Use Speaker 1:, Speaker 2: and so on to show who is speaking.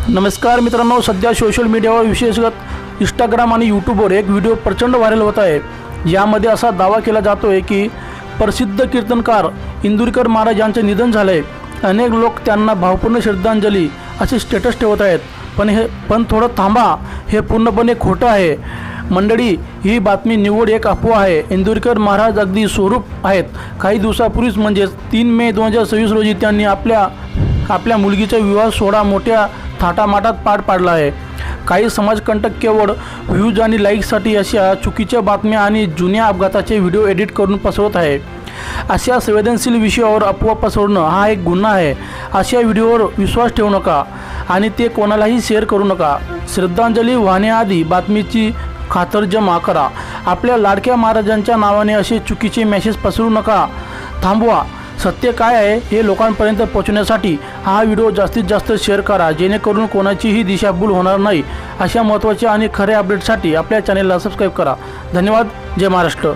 Speaker 1: नमस्कार मित्रांनो, सध्या सोशल मीडियावर विशेषतः इंस्टाग्राम आणि यूट्यूबवर एक व्हिडिओ प्रचंड व्हायरल होत आहे। यामध्ये असा दावा केला जातोय की प्रसिद्ध कीर्तनकार इंदुरीकर महाराज यांचे निधन झाले। अनेक लोक त्यांना भावपूर्ण श्रद्धांजली असे स्टेटस ठेवत आहेत, पण थोडं थांबा, हे पूर्णपणे खोटं आहे मंडळी। ही बातमी निव्वळ एक अफवा आहे। इंदुरीकर महाराज अगदी स्वरूप आहेत। काही दिवसापूर्वीच म्हणजे 3 मे 2026 रोजी त्यांनी आपल्या मुलगीचा विवाह सोहळा मोठ्या थाटामाटात पार पाडला आहे। काही समाजकंटक केवळ व्ह्यूज आणि लाईक्ससाठी अशा चुकीच्या बातम्या आणि जुन्या अपघाताचे व्हिडिओ एडिट करून पसरवत आहे। अशा संवेदनशील विषयावर अफवा पसरवणं हा एक गुन्हा आहे। अशा व्हिडिओवर विश्वास ठेवू नका आणि ते कोणालाही शेअर करू नका। श्रद्धांजली वाहण्याआधी बातमीची खातरजमा करा। आपल्या लाडक्या महाराजांच्या नावाने असे चुकीचे मेसेज पसरवू नका, थांबवा। सत्य काय आहे हे लोकांपर्यंत पोहोचण्यासाठी हा व्हिडिओ जास्तीत जास्त शेअर करा, जेणेकरून कोणाचीही दिशाभूल होणार नाही। अशा महत्त्वाच्या आणि खऱ्या अपडेटसाठी आपल्या चॅनेलला सबस्क्राईब करा। धन्यवाद। जय महाराष्ट्र।